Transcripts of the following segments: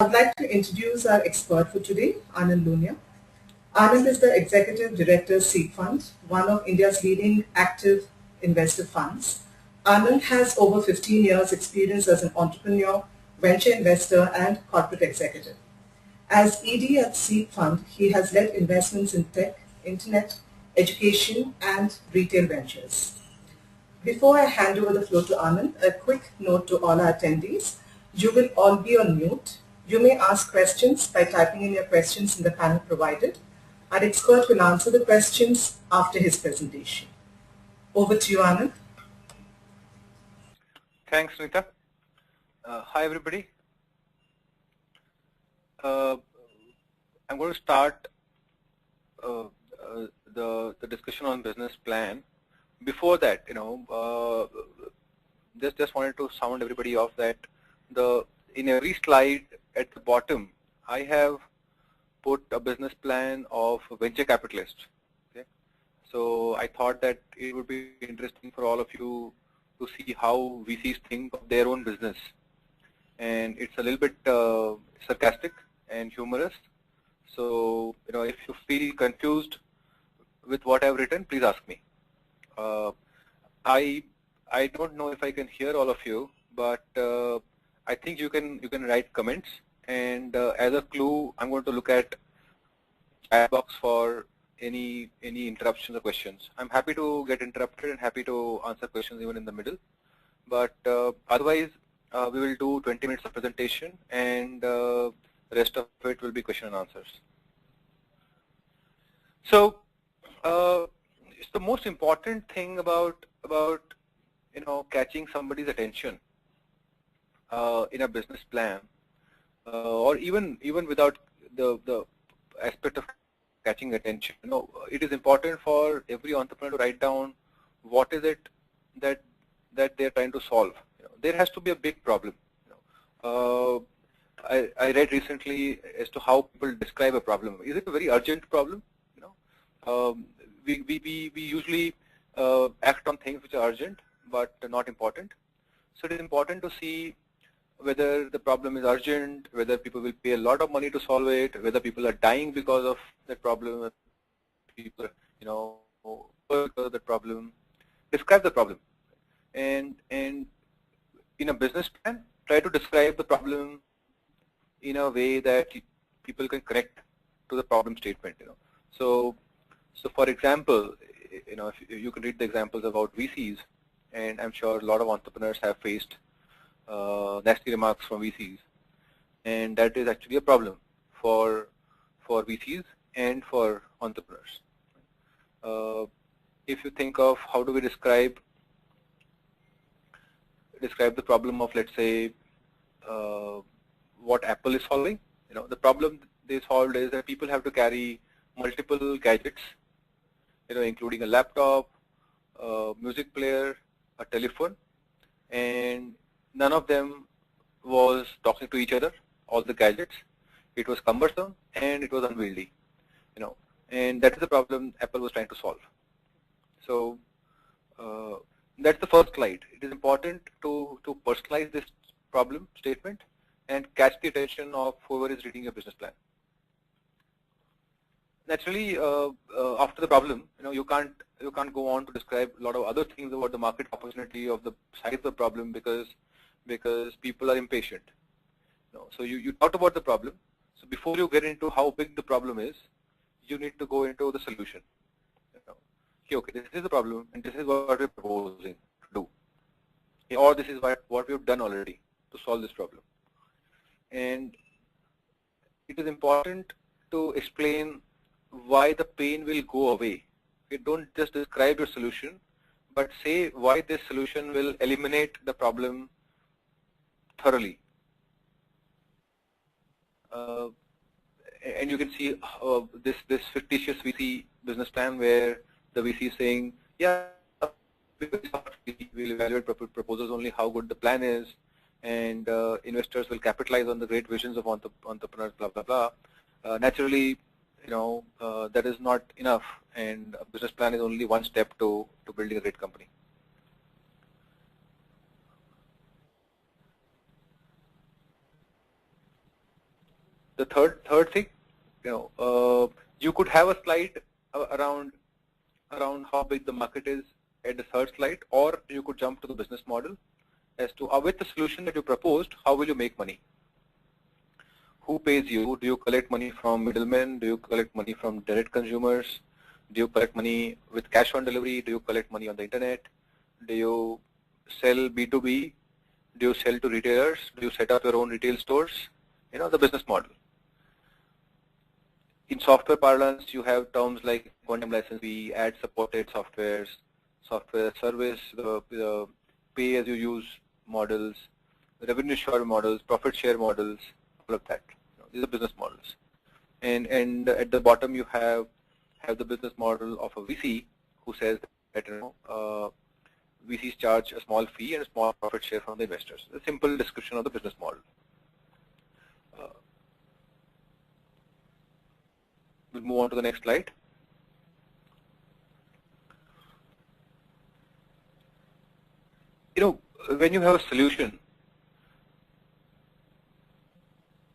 I'd like to introduce our expert for today, Anand Lunia. Anand is the Executive Director, Seedfund, one of India's leading active investor funds. Anand has over 15 years experience as an entrepreneur, venture investor, and corporate executive. As ED at Seedfund, he has led investments in tech, internet, education, and retail ventures. Before I hand over the floor to Anand, a quick note to all our attendees. You will all be on mute. You may ask questions by typing in your questions in the panel provided. Our expert will answer the questions after his presentation. Over to you, Anand. Thanks, Nita. Hi, everybody. I'm going to start the discussion on business plan. Before that, just wanted to sound everybody off that in every slide at the bottom, I have put a business plan of a venture capitalist. Okay, so I thought that it would be interesting for all of you to see how VCs think of their own business, and it's a little bit sarcastic and humorous. So if you feel confused with what I've written, please ask me. I don't know if I can hear all of you, but I think you can write comments, and as a clue, I'm going to look at chat box for any interruptions or questions. I'm happy to get interrupted and happy to answer questions even in the middle, but otherwise we will do 20 minutes of presentation, and the rest of it will be question and answers. So it's the most important thing about catching somebody's attention in a business plan, or even without the aspect of catching attention. It is important for every entrepreneur to write down what is it that they're trying to solve. There has to be a big problem. I read recently as to how people describe a problem. Is it a very urgent problem? We usually act on things which are urgent but not important. So it is important to see whether the problem is urgent, whether people will pay a lot of money to solve it, whether people are dying because of that problem, people because of that problem. Describe the problem, and in a business plan, try to describe the problem in a way that people can connect to the problem statement. So for example, if you can read the examples about VCs, and I'm sure a lot of entrepreneurs have faced nasty remarks from VCs, and that is actually a problem for VCs and for entrepreneurs. If you think of how do we describe the problem of, let's say, what Apple is solving. The problem they solved is that people have to carry multiple gadgets, including a laptop, a music player, a telephone, and none of them was talking to each other, all the gadgets. It was cumbersome and it was unwieldy, and that is the problem Apple was trying to solve. So that's the first slide. It is important to personalize this problem statement and catch the attention of whoever is reading your business plan. Naturally, after the problem, you can't go on to describe a lot of other things about the market opportunity of the size of the problem because people are impatient. So you talked about the problem. So before you get into how big the problem is, you need to go into the solution. Okay, this is the problem, and this is what we're proposing to do, or this is what we've done already to solve this problem. And it is important to explain why the pain will go away. You don't just describe your solution, but say why this solution will eliminate the problem thoroughly. And you can see this fictitious VC business plan where the VC is saying, yeah, we'll evaluate proposals only how good the plan is, and investors will capitalize on the great visions of entrepreneurs, blah, blah, blah. Naturally, that is not enough, and a business plan is only one step to building a great company. The third thing, you could have a slide around how big the market is at the third slide, or you could jump to the business model as to with the solution that you proposed, how will you make money? Who pays you? Do you collect money from middlemen? Do you collect money from direct consumers? Do you collect money with cash on delivery? Do you collect money on the internet? Do you sell B2B? Do you sell to retailers? Do you set up your own retail stores? The business model. In software parlance, you have terms like one-time license fee, ad-supported software service, the pay-as-you-use models, revenue share models, profit share models, all of that. These are business models. And at the bottom, you have the business model of a VC who says that VCs charge a small fee and a small profit share from the investors. A simple description of the business model. We'll move on to the next slide. When you have a solution,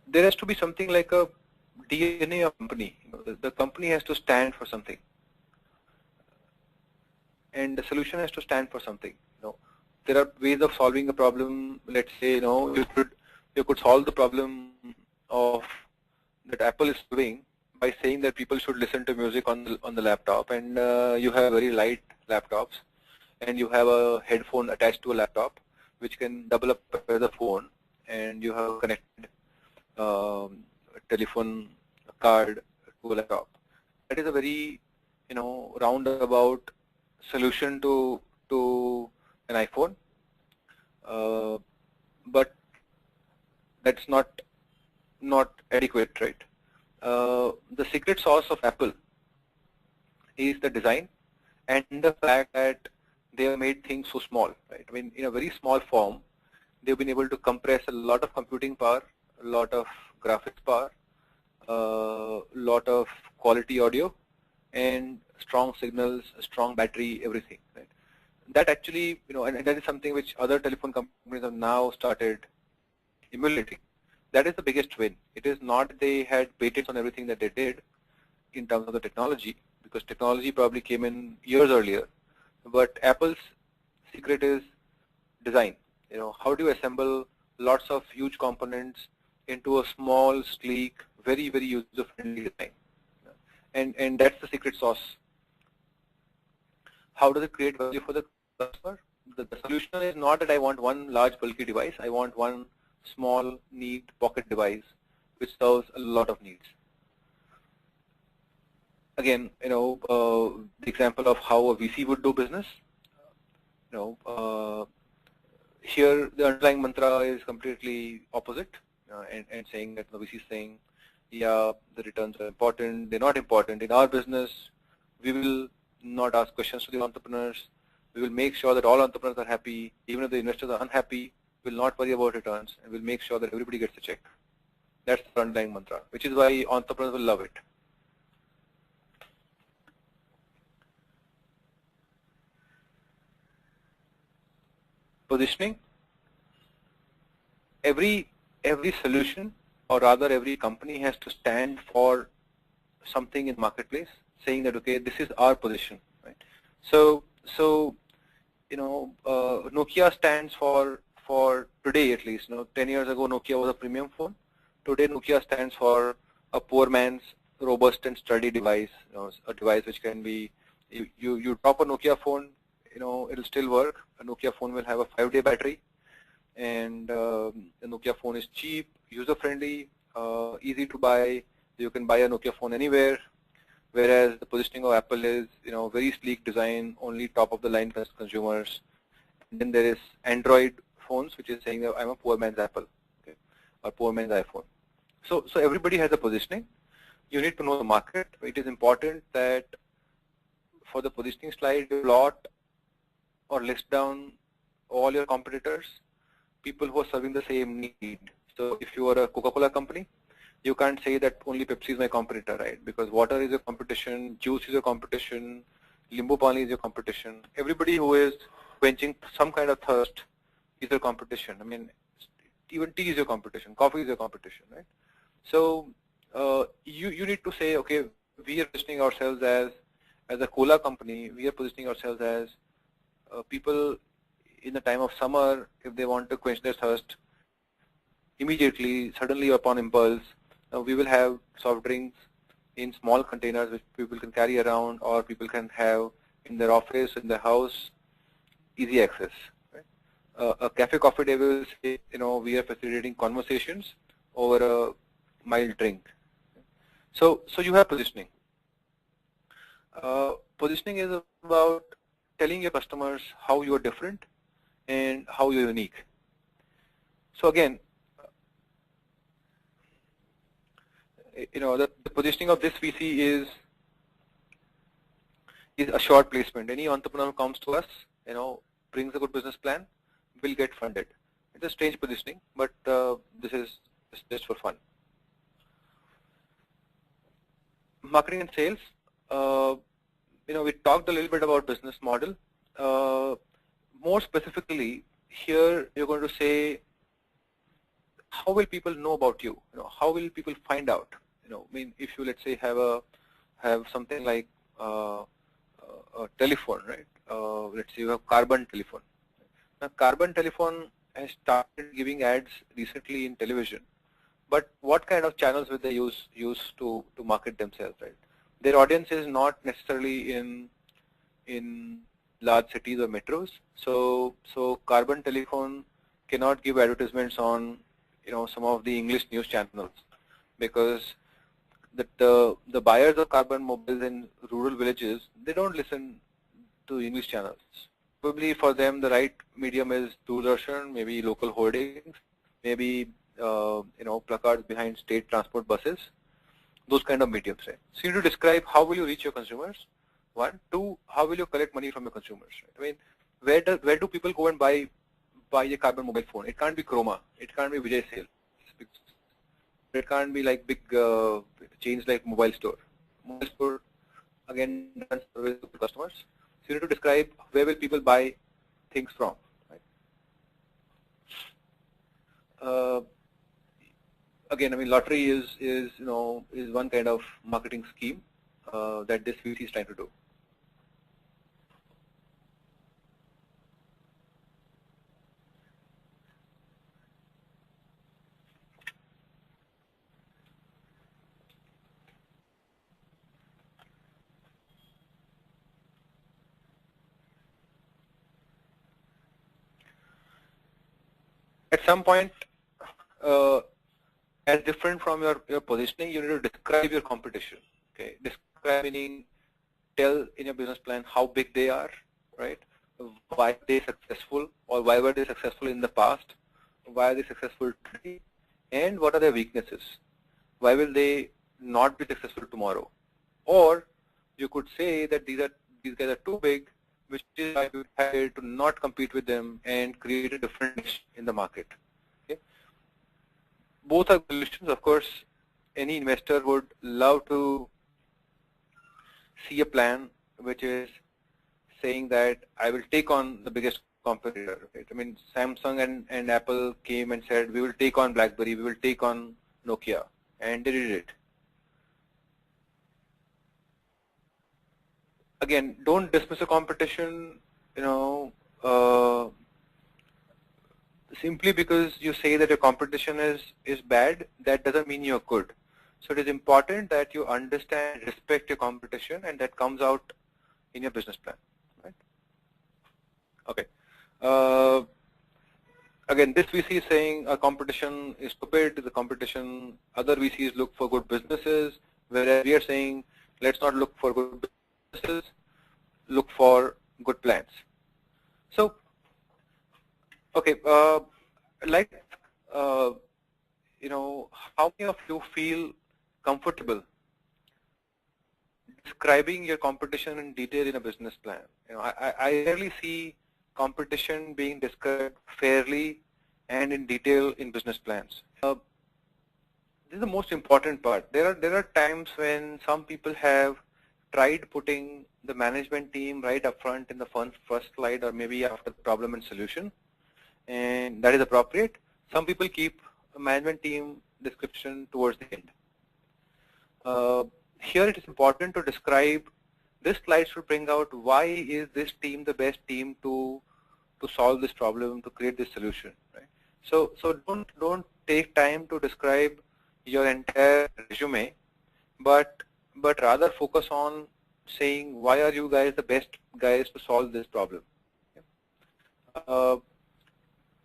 there has to be something like a DNA of company. The company has to stand for something, and the solution has to stand for something. There are ways of solving a problem. Let's say you could solve the problem of that Apple is doing by saying that people should listen to music on the laptop, and you have very light laptops, and you have a headphone attached to a laptop which can double up as a phone, and you have a connected telephone card to a laptop. That is a very roundabout solution to an iPhone, but that's not adequate, right? The secret sauce of Apple is the design and the fact that they have made things so small, right? I mean, in a very small form, they've been able to compress a lot of computing power, a lot of graphics power, a lot of quality audio, and strong signals, strong battery, everything, right? That actually, and that is something which other telephone companies have now started emulating. That is the biggest win. It is not that they had patents on everything that they did in terms of the technology, because technology probably came in years earlier. But Apple's secret is design. How do you assemble lots of huge components into a small, sleek, very, very user-friendly design? And that's the secret sauce. How does it create value for the customer? The solution is not that I want one large bulky device. I want one small, neat pocket device which serves a lot of needs. Again, the example of how a VC would do business. Here the underlying mantra is completely opposite, and saying that the VC is saying, yeah, the returns are important. They're not important. In our business, we will not ask questions to the entrepreneurs. We will make sure that all entrepreneurs are happy. Even if the investors are unhappy, we'll not worry about returns, and we'll make sure that everybody gets a check. That's the underlying mantra, which is why entrepreneurs will love it. Positioning. Every solution, or rather every company, has to stand for something in marketplace, saying that, okay, this is our position, right? So Nokia stands for today, at least. 10 years ago, Nokia was a premium phone. Today, Nokia stands for a poor man's robust and sturdy device. A device which can be, you drop a Nokia phone, it'll still work. A Nokia phone will have a 5-day battery, and the Nokia phone is cheap, user-friendly, easy to buy. You can buy a Nokia phone anywhere. Whereas the positioning of Apple is, very sleek design, only top-of-the-line consumers. And then there is Android phones, which is saying that I'm a poor man's Apple, okay, or poor man's iPhone. So everybody has a positioning. You need to know the market. It is important that for the positioning slide, you plot or list down all your competitors, people who are serving the same need. So if you are a Coca-Cola company, you can't say that only Pepsi is my competitor, right? Because water is your competition, juice is your competition, limbu pani is your competition. Everybody who is quenching some kind of thirst is your competition. I mean, even tea is your competition, coffee is your competition, right? So you need to say, okay, we are positioning ourselves as a cola company. We are positioning ourselves as people in the time of summer, if they want to quench their thirst immediately, suddenly upon impulse, we will have soft drinks in small containers which people can carry around, or people can have in their office, in their house, easy access. Right? A cafe coffee day will say, we are facilitating conversations over a mild drink. So you have positioning. Positioning is about telling your customers how you are different and how you're unique. So again, the positioning of this VC is a short placement. Any entrepreneur who comes to us, brings a good business plan, will get funded. It's a strange positioning, but this is just for fun. Marketing and sales. We talked a little bit about business model. More specifically, here you're going to say, how will people know about you? How will people find out? If you, let's say, have something like a telephone, right? Let's say you have carbon telephone. Now, carbon telephone has started giving ads recently in television. But what kind of channels will they use to market themselves, right? Their audience is not necessarily in large cities or metros. So carbon telephone cannot give advertisements on some of the English news channels, because the buyers of carbon mobiles in rural villages, they don't listen to English channels. Probably for them the right medium is Doordarshan, maybe local hoardings, maybe placards behind state transport buses, those kind of mediums, right? So you need to describe how will you reach your consumers. One, two, how will you collect money from your consumers? Right? Where do people go and buy a carbon mobile phone? It can't be Chroma. It can't be Vijay Sale. It can't be like big chains like Mobile Store. Mobile Store again does service to customers. So you need to describe where will people buy things from. Right? Again, lottery is one kind of marketing scheme that this VC is trying to do. At some point, as different from your positioning, you need to describe your competition. Okay, describe meaning tell in your business plan how big they are, right? Why they successful, or why were they successful in the past? Why are they successful today? And what are their weaknesses? Why will they not be successful tomorrow? Or you could say that these guys are too big, which is why we decided to not compete with them and create a different niche in the market. Okay? Both are solutions. Of course, any investor would love to see a plan which is saying that I will take on the biggest competitor. Right? Samsung and Apple came and said, we will take on BlackBerry, we will take on Nokia, and they did it. Again, don't dismiss a competition, simply because you say that your competition is bad, that doesn't mean you're good. So it is important that you understand, respect your competition, and that comes out in your business plan. Right? Okay. Again, this VC is saying a competition is stupid. The competition, other VCs look for good businesses, whereas we are saying let's not look for good businesses, look for good plans. So, okay, how many of you feel comfortable describing your competition in detail in a business plan? I rarely see competition being described fairly and in detail in business plans. This is the most important part. There are times when some people have tried putting the management team right up front in the first slide, or maybe after the problem and solution, and that is appropriate. Some people keep a management team description towards the end. Here it is important to describe, this slide should bring out why is this team the best team to solve this problem, to create this solution, right? So don't take time to describe your entire resume, but rather focus on saying why are you guys the best guys to solve this problem.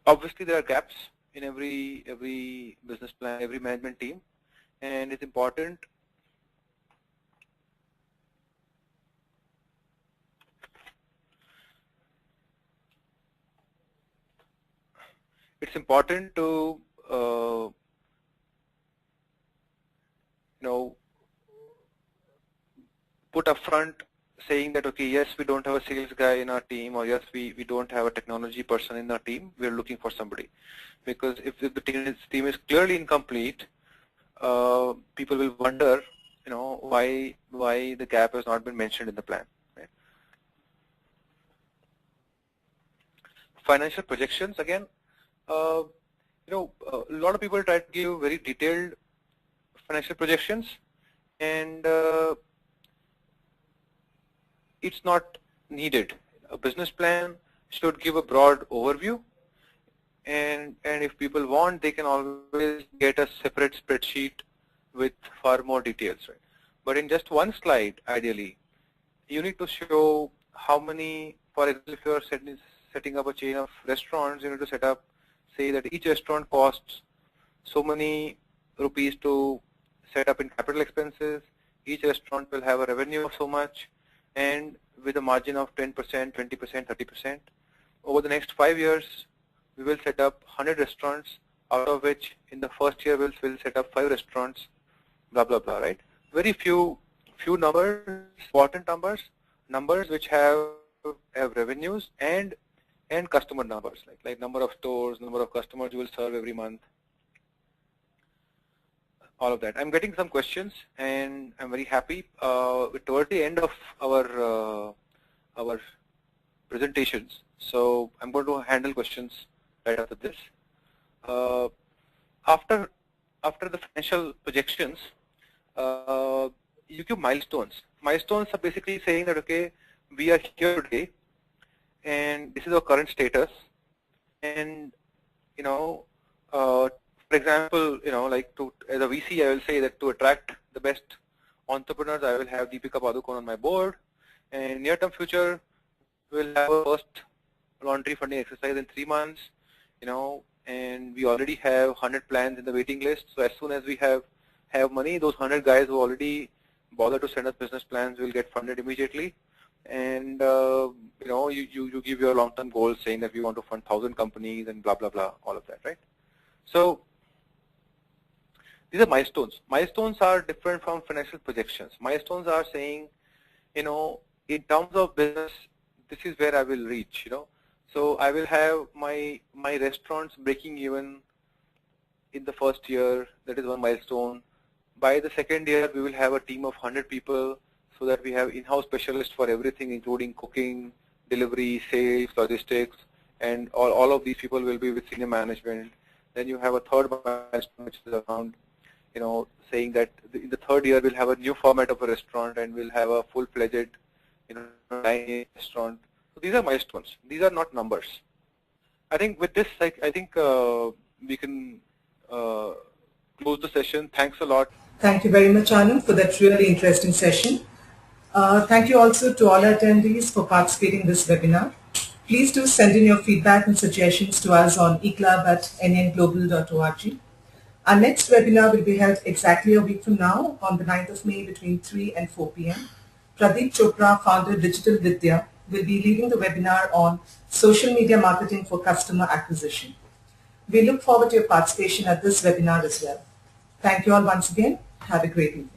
Obviously there are gaps in every business plan, every management team, and it's important to put upfront saying that, okay, yes, we don't have a sales guy in our team, or yes, we don't have a technology person in our team, we're looking for somebody. Because if the team is clearly incomplete, people will wonder, why the gap has not been mentioned in the plan. Right? Financial projections, again, a lot of people try to give very detailed financial projections, and it's not needed. A business plan should give a broad overview, and if people want, they can always get a separate spreadsheet with far more details, right? But in just one slide, ideally, you need to show how many, for example, if you are setting up a chain of restaurants, you need to set up, say that each restaurant costs so many rupees to set up in capital expenses, each restaurant will have a revenue of so much, and with a margin of 10%, 20%, 30%. Over the next 5 years, we will set up 100 restaurants, out of which in the first year we'll set up 5 restaurants, blah, blah, blah, right? Very few numbers, important numbers which have revenues and customer numbers, like number of stores, number of customers you will serve every month, all of that. I'm getting some questions, and I'm very happy. Towards the end of our presentations, so I'm going to handle questions right after this. After the financial projections, you give milestones. Milestones are basically saying that, okay, we are here today, and this is our current status, and for example, like as a VC, I will say that to attract the best entrepreneurs, I will have Deepika Padukone on my board, and near-term future, we'll have a first laundry funding exercise in 3 months, and we already have 100 plans in the waiting list. So as soon as we have money, those 100 guys who already bother to send us business plans will get funded immediately. And you give your long-term goals saying that we want to fund 1,000 companies and blah, blah, blah, all of that, right? So these are milestones. Milestones are different from financial projections. Milestones are saying, in terms of business, this is where I will reach, So I will have my restaurants breaking even in the first year. That is one milestone. By the second year, we will have a team of 100 people, so that we have in-house specialists for everything, including cooking, delivery, sales, logistics, and all of these people will be with senior management. Then you have a third milestone, which is around, saying that in the third year we'll have a new format of a restaurant, and we'll have a full-fledged, dining restaurant. So these are milestones. These are not numbers. I think with this, I think we can close the session. Thanks a lot. Thank you very much, Anand, for that really interesting session. Thank you also to all attendees for participating in this webinar. Please do send in your feedback and suggestions to us on eclub@nenglobal.org. Our next webinar will be held exactly a week from now on the 9th of May between 3 and 4 p.m. Pradeep Chopra, founder Digital Vidya, will be leading the webinar on social media marketing for customer acquisition. We look forward to your participation at this webinar as well. Thank you all once again. Have a great evening.